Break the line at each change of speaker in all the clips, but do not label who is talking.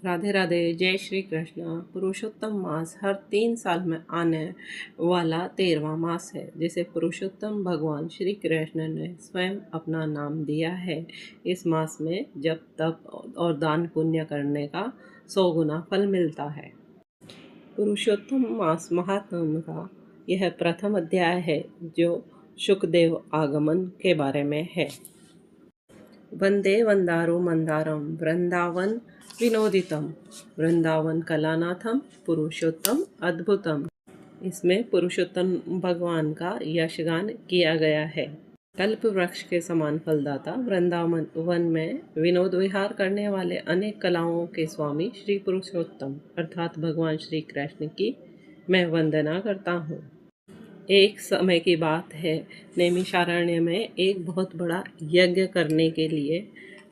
राधे राधे। जय श्री कृष्ण। पुरुषोत्तम मास हर 3 साल में आने वाला 13वां मास है, जिसे पुरुषोत्तम भगवान श्री कृष्ण ने स्वयं अपना नाम दिया है। इस मास में जप तप और दान पुण्य करने का 100 गुना फल मिलता है। पुरुषोत्तम मास महात्म्य का यह प्रथम अध्याय है, जो शुकदेव आगमन के बारे में है। वंदे वंदारो मंदारम वृंदावन विनोदितम वृंदावन कलानाथम पुरुषोत्तम अद्भुतम। इसमें पुरुषोत्तम भगवान का यशगान किया गया है। कल्प वृक्ष के समान फलदाता वृंदावन वन में विनोद विहार करने वाले अनेक कलाओं के स्वामी श्री पुरुषोत्तम अर्थात भगवान श्री कृष्ण की मैं वंदना करता हूँ। एक समय की बात है, नैमिषारण्य में एक बहुत बड़ा यज्ञ करने के लिए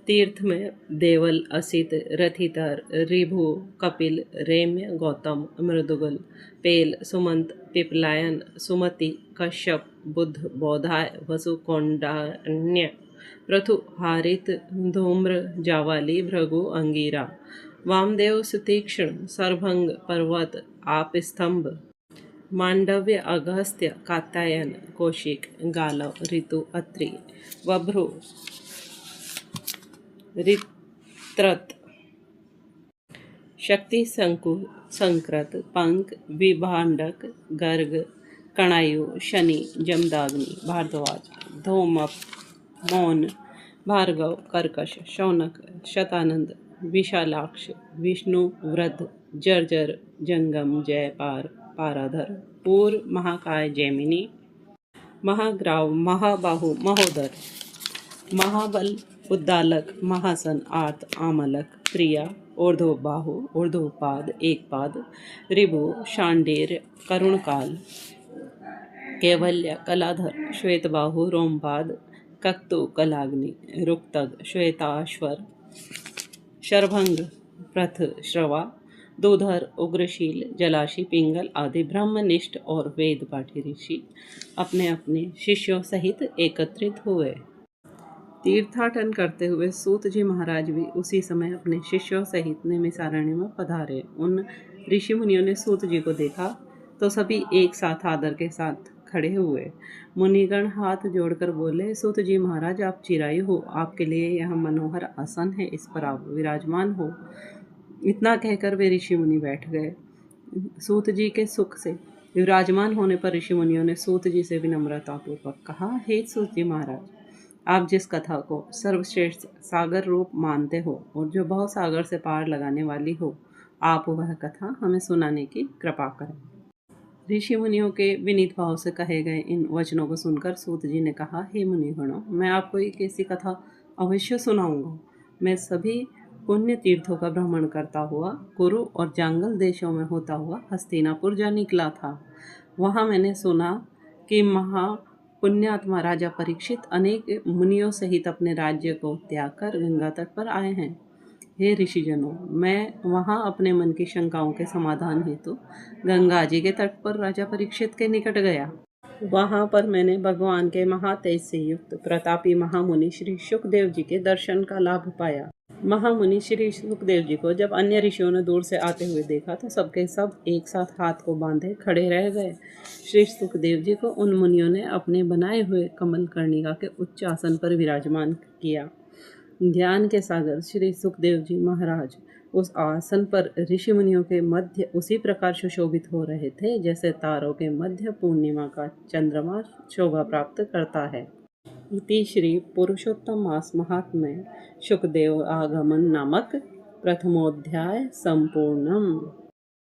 तीर्थ में देवल, असित, रथितर, ऋभु, कपिल, रेम्य, गौतम, मृदुगल, पेल, सुमंत, पिपलायन, सुमति, कश्यप, बुद्ध, बोधाय, वसु, कौंडान्य, पृथु, हारित, धूम्र, जावाली, भृगु, अंगीरा, वामदेव, सुतीक्ष्ण, सरभंग, पर्वत, आपस्तंभ, मांडव्य, अगस्त्य, कात्यायन, कौशिक, गालव, ऋतु, अत्रि, वभ्रु, ऋत्रत, शक्ति, शंकु, संक्रत, पंक, विभांडक, गर्ग, कणायु, शनि, जमदाग्नि, भारद्वाज, धूमप, मौन, भार्गव, कर्कश, शौनक, शतानंद, विशालाक्ष, विष्णु, वृद्ध, जर्जर, जंगम, जयपार, पाराधर, पूर्व, महाकाय, जैमिनी, महाग्राव, महाबाहु, महोदर, महाबल, उद्दालक, महासन, आर्त, आमलक, प्रिया, ऊर्ध्वबाहु, ऊर्ध्वपाद, एकपाद, ऋभु, शांडेर, करुणकाल, कैवल्य, कलाधर, श्वेतबाहु, रोमपाद, कक्तु, कलाग्नि, रुक्तग, श्वेताश्वर, शरभंग, प्रथ, श्रवा, दूधर, उग्रशील, जलाशी, पिंगल आदि ब्रह्मनिष्ठ और वेद पाठी ऋषि अपने अपने शिष्यों सहित एकत्रित हुए। तीर्थाटन करते हुए सूत जी महाराज भी उसी समय अपने शिष्यों सहित नैमिषारण्य में पधारे। उन ऋषि मुनियों ने सूत जी को देखा तो सभी एक साथ आदर के साथ खड़े हुए। मुनिगण हाथ जोड़कर बोले, सूत जी महाराज आप चिरायु हो, आपके लिए यह मनोहर आसन है, इस पर आप विराजमान हो। इतना कहकर वे ऋषि मुनि बैठ गए। सूत जी के सुख से विराजमान होने पर ऋषि मुनियों ने सूत जी से विनम्रतापूर्वक कहा, हे सूत जी महाराज, आप जिस कथा को सर्वश्रेष्ठ सागर रूप मानते हो और जो बहुत सागर से पार लगाने वाली हो, आप वह कथा हमें सुनाने की कृपा करें। ऋषि मुनियों के विनीत भाव से कहे गए इन वचनों को सुनकर सूत जी ने कहा, हे मुनिगणों, मैं आपको एक ऐसी कथा अवश्य सुनाऊंगा। मैं सभी पुण्य तीर्थों का भ्रमण करता हुआ कुरु और जांगल देशों में होता हुआ हस्तिनापुर जा निकला था। वहाँ मैंने सुना कि महापुण्यात्मा राजा परीक्षित अनेक मुनियों सहित अपने राज्य को त्याग कर गंगा तट पर आए हैं। हे ऋषिजनों, मैं वहाँ अपने मन की शंकाओं के समाधान हेतु गंगा जी के तट पर राजा परीक्षित के निकट गया। वहाँ पर मैंने भगवान के महातेज से युक्त प्रतापी महामुनि श्री शुकदेव जी के दर्शन का लाभ पाया। महामुनि श्री शुकदेव जी को जब अन्य ऋषियों ने दूर से आते हुए देखा तो सबके सब एक साथ हाथ को बांधे खड़े रह गए। श्री शुकदेव जी को उन मुनियों ने अपने बनाए हुए कमल कर्णिका के उच्च आसन पर विराजमान किया। ज्ञान के सागर श्री सुखदेव जी महाराज उस आसन पर ऋषि मुनियों के मध्य उसी प्रकार सुशोभित हो रहे थे जैसे तारों के मध्य पूर्णिमा का चंद्रमा शोभा प्राप्त करता है। इति श्री पुरुषोत्तम मास महात्म्य शुकदेव आगमन नामक प्रथमोध्याय संपूर्णम।